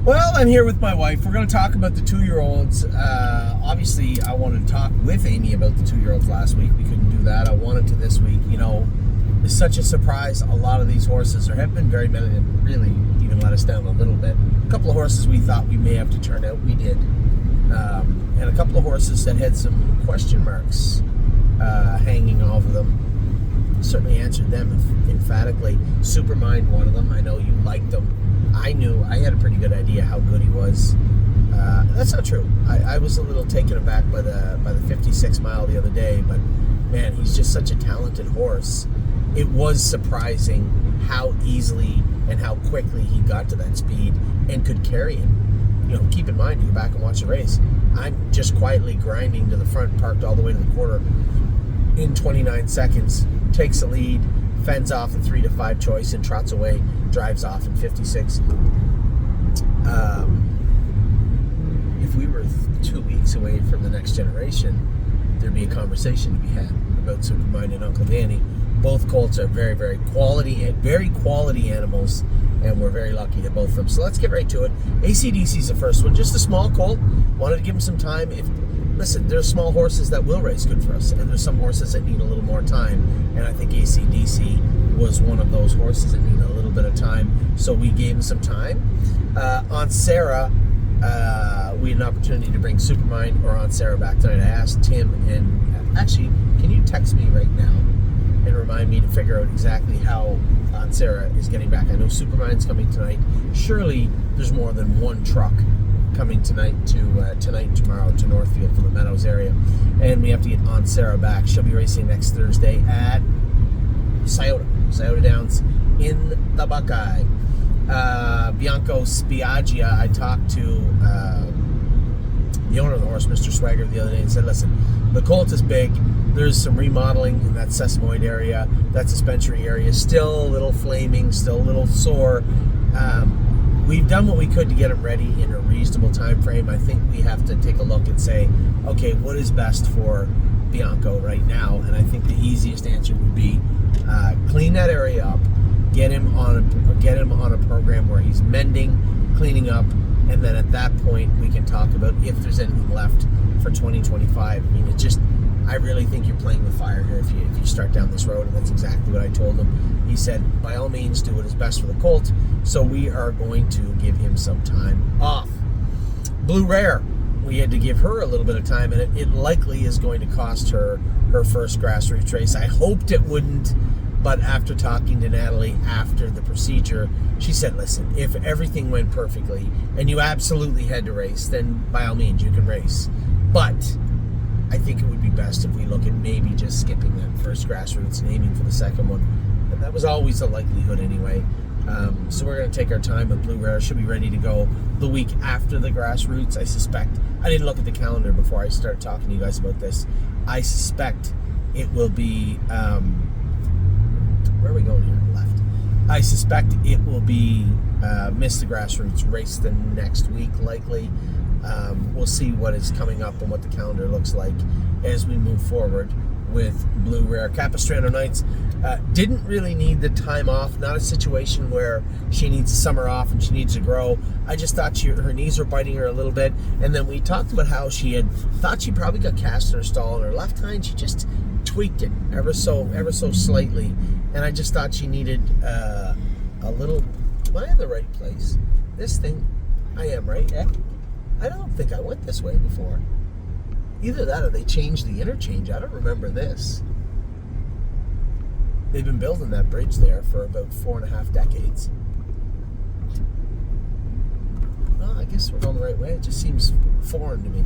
Well, I'm here with my wife. We're going to talk about the 2-year-olds. Obviously, I wanted to talk with Amy about the 2-year-olds last week. We couldn't do that. I wanted to this week. It's such a surprise. A lot of these horses, there have been very many that really even let us down a little bit. A couple of horses we thought we may have to turn out, we did. And a couple of horses that had some question marks hanging over them. Certainly answered them emphatically. Supermind, one of them. I know you liked him. I knew I had a pretty good idea how good he was. That's not true. I was a little taken aback by the 56 mile the other day, but man, he's just such a talented horse. It was surprising how easily and how quickly he got to that speed and could carry him. Keep in mind, you go back and watch the race. I'm just quietly grinding to the front, parked all the way to the quarter in 29 seconds. Takes the lead, fends off the 3 to 5 choice and trots away, drives off in 56. If we were 2 weeks away from the next generation, there'd be a conversation to be had about Supermind and Uncle Danny. Both colts are very, very quality animals, and we're very lucky to both of them. So let's get right to it. AC/DC's the first one, just a small colt. Wanted to give him some time. Listen, there's small horses that will race good for us, and there's some horses that need a little more time, and I think AC/DC was one of those horses that needed a little bit of time, so we gave him some time. On Sarah, we had an opportunity to bring Supermind or on Sarah back tonight. I asked Tim, and actually, can you text me right now and remind me to figure out exactly how Aunt Sarah is getting back? I know Supermind's coming tonight. Surely there's more than one truck coming tonight and tomorrow to Northfield from the Meadows area, and we have to get Aunt Sarah back. She'll be racing next Thursday at Scioto Downs in the Buckeye. Bianco Spiaggia, I talked to the owner of the horse, Mr. Swagger, the other day and said, listen, the colt is big. There's some remodeling in that sesamoid area, that suspensory area, still a little flaming, still a little sore. We've done what we could to get him ready in a reasonable time frame. I think we have to take a look and say, okay, what is best for Bianco right now? And I think the easiest answer would be clean that area up, get him on a program where he's mending, cleaning up, and then at that point we can talk about if there's anything left for 2025. I really think you're playing with fire here if you start down this road, and that's exactly what I told him. He said, by all means, do what is best for the colt, so we are going to give him some time off. Blue Rare, we had to give her a little bit of time, and it likely is going to cost her first grassroots race. I hoped it wouldn't, but after talking to Natalie after the procedure, she said, listen, if everything went perfectly and you absolutely had to race, then by all means you can race. But I think it would be best if we look at maybe just skipping that first grassroots and aiming for the second one. And that was always a likelihood anyway. So we're going to take our time with Blue Rare. She'll be ready to go the week after the grassroots, I suspect. I didn't look at the calendar before I started talking to you guys about this. I suspect it will be... where are we going here? Left. I suspect it will be miss the grassroots race the next week, likely. We'll see what is coming up and what the calendar looks like as we move forward with Blue Rare. Capistrano Knights didn't really need the time off. Not a situation where she needs the summer off and she needs to grow. I just thought her knees were biting her a little bit, and then we talked about how she had thought she probably got cast in her stall in her left hind. She just tweaked it ever so slightly, and I just thought she needed a little. Am I in the right place? This thing, I am, right? Yeah. I don't think I went this way before. Either that or they changed the interchange. I don't remember this. They've been building that bridge there for about 4.5 decades. Well, I guess we're going the right way. It just seems foreign to me.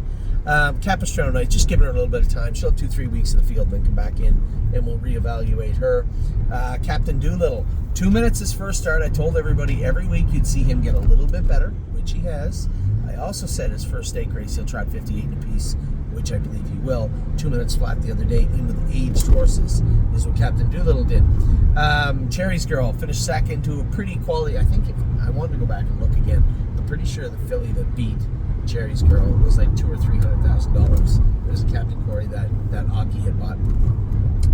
Capistrano Knight, just giving her a little bit of time. She'll have 2-3 weeks in the field, then come back in, and we'll reevaluate her. Captain Doolittle, 2 minutes his first start. I told everybody every week you'd see him get a little bit better, which he has. I also said his first stake race he'll trot 58 and a piece, which I believe he will. 2 minutes flat the other day in with aged horses is what Captain Doolittle did. Cherry's Girl finished second to a pretty quality. I think I wanted to go back and look again. I'm pretty sure the filly that beat Cherry's Girl was like $200,000 or $300,000. It was a Captain Corey that Augie had bought.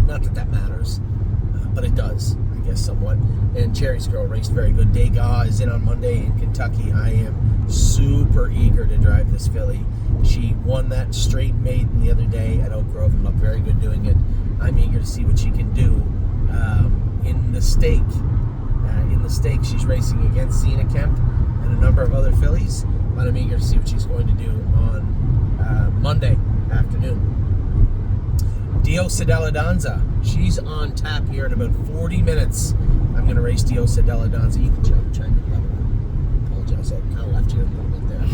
Not that matters, but it does. guess, somewhat. And Cherry's Girl raced very good. Degas is in on Monday in Kentucky. I am super eager to drive this filly. She won that straight maiden the other day at Oak Grove and looked very good doing it. I'm eager to see what she can do in the stake. In the stake, she's racing against Zena Kemp and a number of other fillies. But I'm eager to see what she's going to do on Monday afternoon. Diosa Della Danza. She's on tap here in about 40 minutes. I'm going to race Diosa Della Danza. You can chime in. I apologize. I kind of left you a little bit there.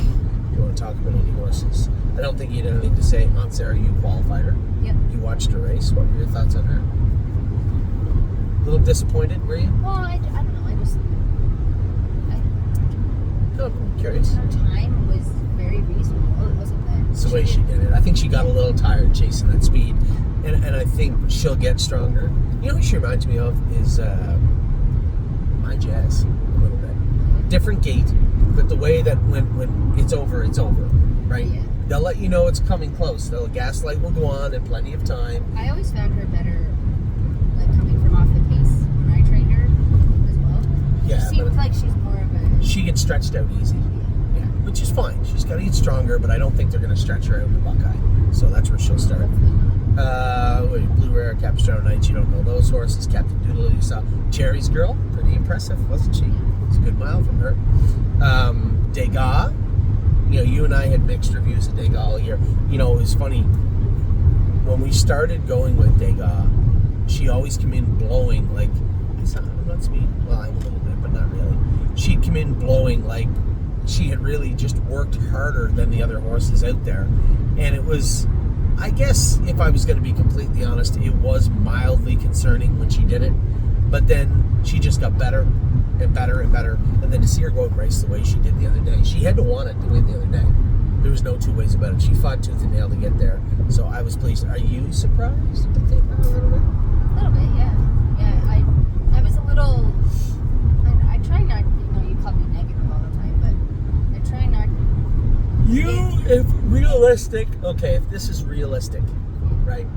You want to talk about any horses? I don't think you had anything to say. Aunt Sarah, you qualified her. Yep. You watched her race. What were your thoughts on her? A little disappointed, were you? Well, I don't know. No, I'm curious. Her time was very reasonable. It wasn't that. It's the way she did it. I think she got a little tired chasing that speed, and I think she'll get stronger. You know who she reminds me of is My Jazz a little bit. Different gait, but the way that when it's over, right? Yeah. They'll let you know it's coming close. The gas light will go on in plenty of time. I always found her better, like coming from off the pace when I trained her as well. Yeah, She seems like she's more of a. She gets stretched out easy. Yeah, which is fine. She's got to get stronger, but I don't think they're going to stretch her out in the Buckeye. So that's where she'll start. Blue Rare, Capistrano Knights, you don't know those horses. Captain Doodle, you saw. Cherry's Girl, pretty impressive, wasn't she? It's a good mile from her. Degas, you know, you and I had mixed reviews of Degas all year. You know, it was funny. When we started going with Degas, she always came in blowing like, I'm not speed. Well, I'm a little bit, but not really. She'd come in blowing like she had really just worked harder than the other horses out there. And it was, I guess, if I was going to be completely honest, it was mildly concerning when she did it. But then she just got better and better and better. And then to see her go and race the way she did the other day, she had to want it to win the other day. There was no two ways about it. She fought tooth and nail to get there. So I was pleased. Are you surprised? I think a little bit. A little bit, yeah. Yeah, I was a little. I try not. You call me negative all the time, but I try not. If realistic, okay, if this is realistic, right?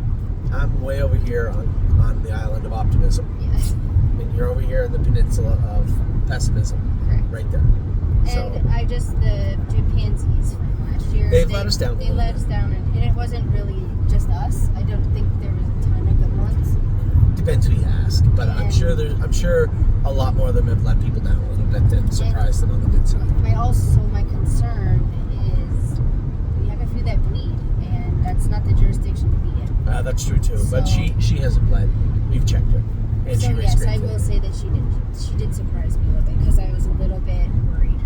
I'm way over here on the island of optimism. Yes. And you're over here in the peninsula of pessimism. Correct. Right there. And I just, the chimpanzees from last year. They let us down. They let us down, and it wasn't really just us. I don't think there was a ton of good ones. Depends who you ask, but I'm sure a lot more of them have let people down a little bit than surprised them on the good side. My concern is we have a few that bleed, and that's not the jurisdiction to be in. That's true too, So, but she hasn't bled. We've checked her, and so she raced yes, great I today. will say that she did surprise me a little bit because I was a little bit worried.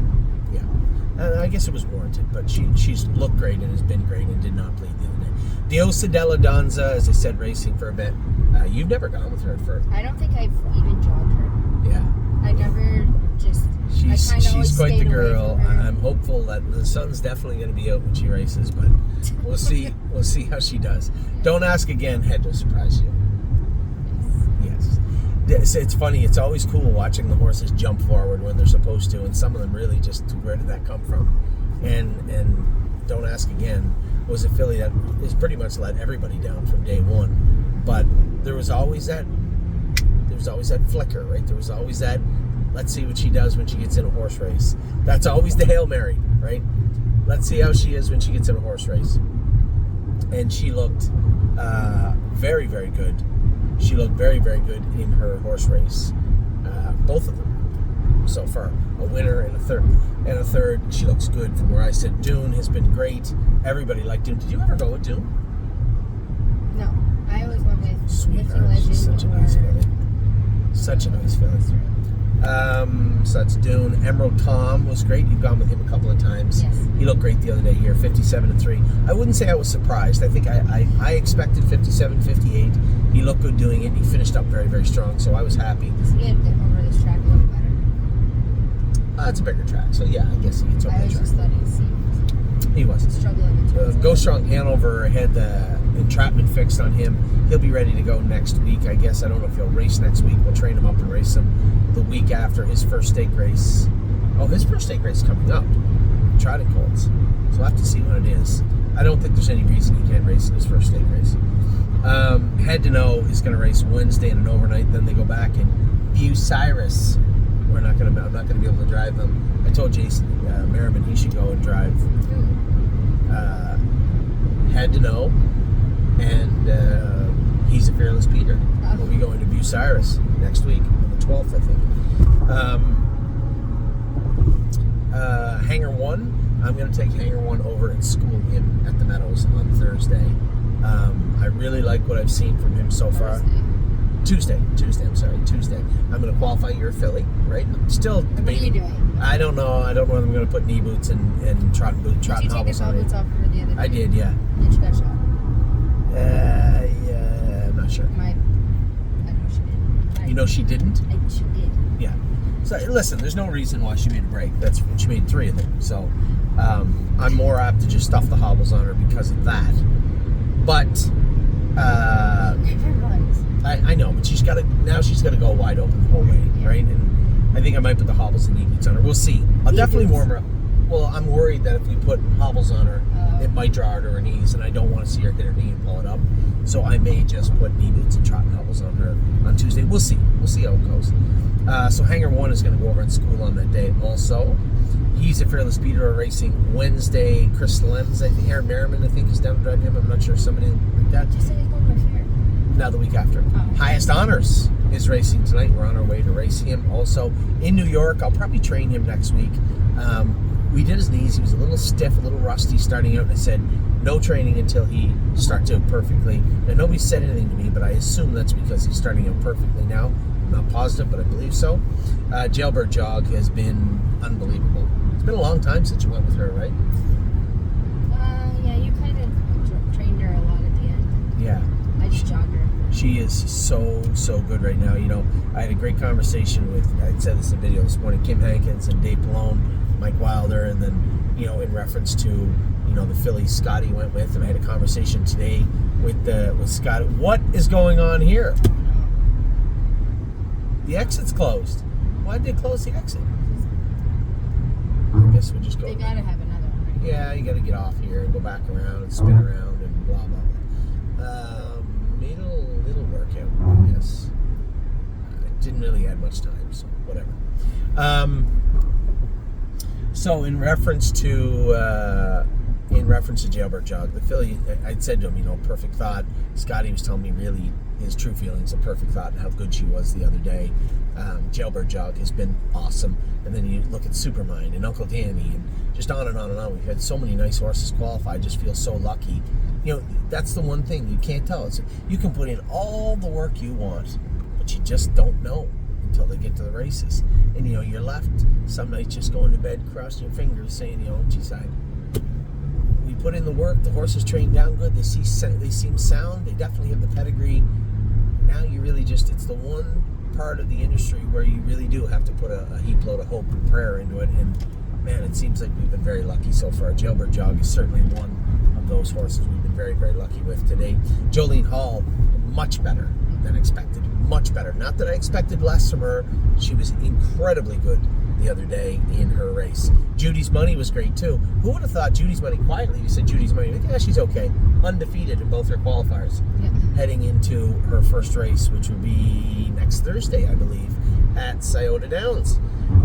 Yeah, I guess it was warranted, but she's looked great and has been great and did not bleed the other day. Diosa Della Danza, as I said, racing for a bit. You've never gone with her for. I don't think I've even jogged her. Yeah. I never just. She's quite the girl. Away from her. I'm hopeful that the sun's definitely going to be out when she races, but we'll see. We'll see how she does. Don't ask again. Head to surprise you. Yes. It's funny. It's always cool watching the horses jump forward when they're supposed to, and some of them really just, where did that come from? And don't ask again was a filly that has pretty much let everybody down from day one, but there was always that flicker, right? There was always that, let's see what she does when she gets in a horse race. That's always the Hail Mary, right? Let's see how she is when she gets in a horse race. And she looked very, very good. She looked very, very good in her horse race. Both of them so far. A winner and a third. She looks good from where I sit. Dune has been great. Everybody liked Dune. Did you ever go with Dune? No. I always went with Sweetheart. Legend. She's such a nice filly. Such a nice filly. So that's Dune. Emerald Tom was great. You've gone with him a couple of times. Yes. He looked great the other day here, 57-3. I wouldn't say I was surprised. I think I expected 57-58. He looked good doing it, and he finished up very, very strong, so I was happy. Does he get over this track a little better? It's a bigger track, so yeah, I guess he gets over I the always track. just thought He was. struggling. Go Strong Hanover had the entrapment fixed on him. He'll be ready to go next week, I guess. I don't know if he'll race next week. We'll train him up and race him the week after his first stake race. Oh, his first stake race is coming up. Trotting Colts. So we'll have to see when it is. I don't think there's any reason he can't race in his first stake race. Head to Know is going to race Wednesday and an overnight. Then they go back and Bucyrus. I'm not gonna be able to drive them. I told Jason Merriman he should go and drive Had to Know, and he's a Fearless Peter. We'll be going to Bucyrus next week on the 12th, I think. Hangar 1, I'm going to take Hangar 1 over and school him at the Meadows on Thursday. I really like what I've seen from him so far. Tuesday. I'm going to qualify your filly, right? I'm still debating. What are you doing? I don't know. I don't know whether I'm going to put knee boots and trot Did you take the hobbles on boots it. off for the other day? I did, yeah. And she got shot. Yeah, I'm not sure. I know she did. You know she didn't? She did. Yeah. So listen, there's no reason why she made a break. She made 3 of them. So I'm more apt to just stuff the hobbles on her because of that. But Never mind. I know, but she's got to go wide open the whole way, right? And I think I might put the hobbles and knee boots on her. We'll see. I'll definitely warm her up. Well, I'm worried that if we put hobbles on her, it might draw her to her knees, and I don't want to see her hit her knee and pull it up. So I may just put knee boots and trot hobbles on her on Tuesday. We'll see. We'll see how it goes. So Hangar 1 is going to go over in school on that day also. He's a Fearless Peter racing Wednesday. Chris Lenz, I think, Aaron Merriman, I think, is down to drive him. I'm not sure. Somebody like that. Just say he's going to my fair. Now the week after. Oh. Highest Honors is racing tonight. We're on our way to race him. Also in New York, I'll probably train him next week. We did his knees. He was a little stiff, a little rusty starting out, and I said no training until he starts out perfectly. Now nobody said anything to me, but I assume that's because he's starting out perfectly now. I'm not positive, but I believe so. Jailbird Jog has been unbelievable. It's been a long time since you went with her, right? Yeah, you kind of trained her a lot at the end. Yeah. I just jogged her. She is so good right now. You know, I had a great conversation with, I said this in a video this morning, Kim Hankins and Dave Pallone, Mike Wilder, and then, you know, in reference to, you know, the filly Scotty went with, and I had a conversation today with Scotty. What is going on here? Oh, no. The exit's closed. Why'd they close the exit? I guess we'll just go. They gotta have another one, right? Yeah, you gotta get off here and go back around and spin around and blah, blah, blah. It'll work out, I guess. It didn't really add much time, so whatever. So in reference to Jailbird Jog, the filly, I'd said to him, you know, perfect thought. Scotty was telling me really his true feelings of perfect thought and how good she was the other day. Jailbird Jog has been awesome. And then you look at Supermine and Uncle Danny and just on and on and on. We've had so many nice horses qualify. I just feel so lucky. You know, that's the one thing you can't tell. It's, you can put in all the work you want, but you just don't know until they get to the races. And, you know, you're left some nights just going to bed, crossing your fingers, saying, you know, geez, we put in the work. The horses train down good. They seem sound. They definitely have the pedigree. Now you really just, it's the one part of the industry where you really do have to put a heap load of hope and prayer into it. And, man, it seems like we've been very lucky so far. Jailbird Jog is certainly one of those horses we've been very, very lucky with today. Jolene Hall, much better than expected. Much better. Not that I expected less from her. She was incredibly good the other day in her race. Judy's Money was great too. Who would have thought Judy's Money, quietly you said Judy's Money, yeah, she's okay. Undefeated in both her qualifiers. Yeah. Heading into her first race, which will be next Thursday, I believe, at Scioto Downs.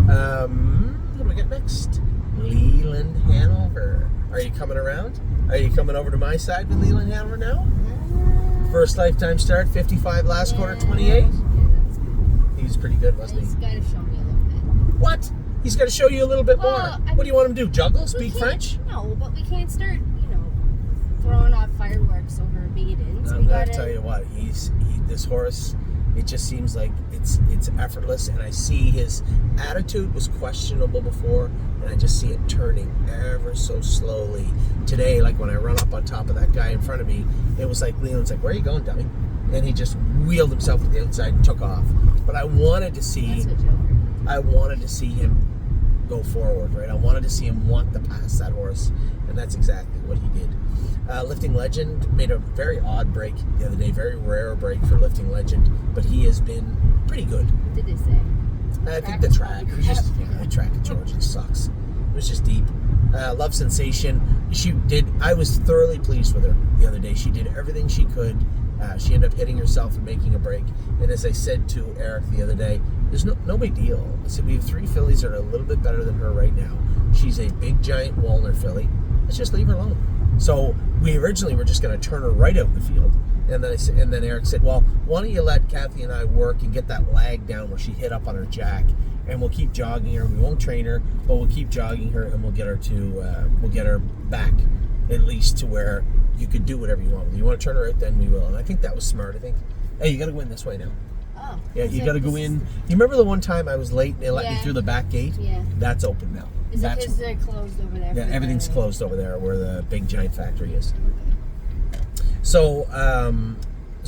What do we get next? Leland Hanover. Are you coming around? Are you coming over to my side with Leland Hanover now? First lifetime start, 55 last quarter, 28. Yeah, that's good. He was pretty good, wasn't He's he? got to show me a little bit. What? He's got to show you a little bit more. Well, What do you want him to do? Juggle? Speak We can't- French? No, but we can't start, you know, throwing off fireworks over maidens. I'm gonna tell you what. This horse. It just seems like it's effortless, and I see his attitude was questionable before, and I just see it turning ever so slowly. Today, like when I run up on top of that guy in front of me, it was like Leland's like, "Where are you going, dummy?" And he just wheeled himself to the outside and took off. But I wanted to see. That's what Joker. I wanted to see him go forward, right? I wanted to see him want to pass that horse, and that's exactly what he did. Lifting Legend made a very odd break the other day, very rare break for Lifting Legend, but he has been pretty good. What did they say? I think the track, it was just, the track at Georgia sucks. It was just deep. Love Sensation, I was thoroughly pleased with her the other day. She did everything she could She ended up hitting herself and making a break. And as I said to Eric the other day, there's no big deal. I said, we have 3 fillies that are a little bit better than her right now. She's a big, giant Walner filly. Let's just leave her alone. So we originally were just going to turn her right out in the field. And then Eric said, well, why don't you let Kathy and I work and get that lag down where she hit up on her jack, and we'll keep jogging her. We won't train her, but we'll keep jogging her, and we'll get her back at least to where you could do whatever you want. If you want to turn her out, then we will. And I think that was smart. I think, hey, you got to go in this way now. Oh. Yeah, you got to go in. You remember the one time I was late and they let me through the back gate? Yeah. That's open now. Is it because they're closed over there? Yeah, everything's closed over there where the big giant factory is. So,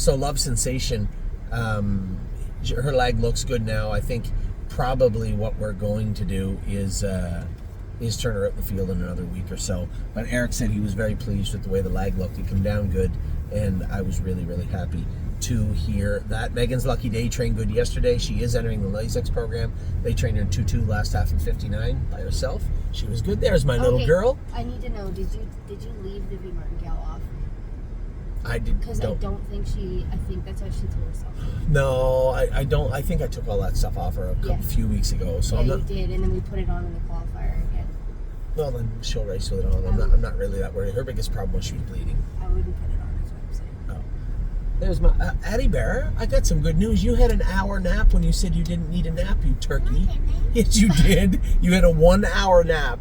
Love Sensation, her leg looks good now. I think probably what we're going to do is turn her out in the field in another week or so. But Eric said he was very pleased with the way the leg looked. It came down good, and I was really, really happy to hear that. Megan's Lucky Day trained good yesterday. She is entering the LASIX program. They trained her in 2-2 last half in 59 by herself. She was good. There's my little girl. I need to know, did you leave the V Martingale off? I did. Because I don't think I think that's how she threw herself. No, I don't. I think I took all that stuff off her a few weeks ago. So yeah, you did, and then we put it on in the qualifier again. Well, then she'll race with it on. I'm not really that worried. Her biggest problem was she was bleeding. I wouldn't put it on, is what I'm saying. Oh. There's my... Addie Bear, I got some good news. You had an hour nap when you said you didn't need a nap, you turkey. Yes, you did. You had a 1 hour nap.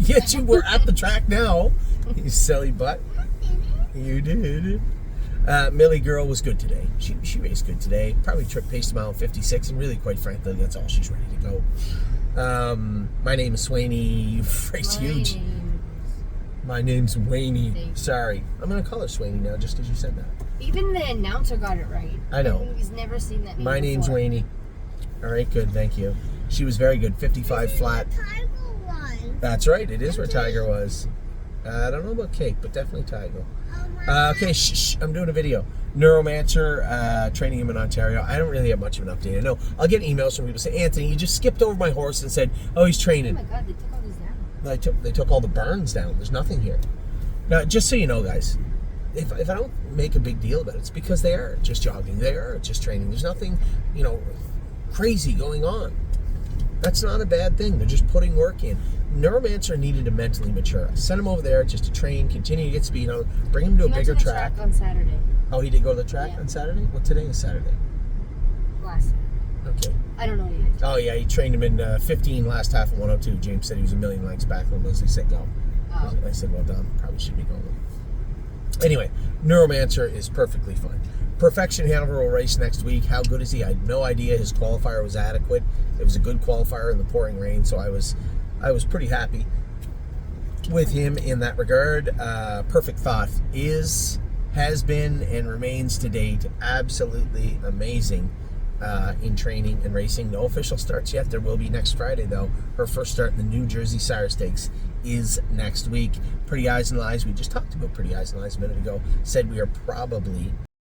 Yes, you were at the track now. You silly butt. You did. Millie Girl was good today. She raced good today. Probably paced a mile 56, and really, quite frankly, that's all she's ready to go. My name is Swaney. You've raced huge. My name's Waney. Sorry. I'm going to call her Swaney now just because you said that. Even the announcer got it right. I know. He's never seen that name My name's before. Waney. All right, good. Thank you. She was very good. 55 flat. Tiger was. That's right. It is where Tiger was. I don't know about Kate, but definitely Tiger. Okay, shh, I'm doing a video. Neuromancer, training him in Ontario. I don't really have much of an update. I know I'll get emails from people say, Anthony, you just skipped over my horse and said, oh, he's Oh training. my God, they took all these down. They took all the burns down. There's nothing here. Now, just so you know, guys, if I don't make a big deal about it, it's because they are just jogging. They are just training. There's nothing, crazy going on. That's not a bad thing. They're just putting work in. Neuromancer needed to mentally mature. I sent him over there just to train, continue to get speed on, bring him to a bigger track. On Saturday. Oh, he did go to the track Yeah. on Saturday? Well, today is Saturday. Last. Okay. I don't know yet. Oh, yeah, he trained him in 15 last half of 102. James said he was a million lengths back when Leslie said go. Oh. I said, well done. Probably should be going. Anyway, Neuromancer is perfectly fine. Perfection Hanover will race next week. How good is he? I had no idea his qualifier was adequate. It was a good qualifier in the pouring rain, so I was pretty happy with him in that regard. Perfect Thought has been and remains to date absolutely amazing in training and racing. No official starts yet. There will be next Friday, though. Her first start in the New Jersey Sire Stakes is next week. Pretty Eyes and Lies, we just talked about Pretty Eyes and Lies a minute ago, said we are probably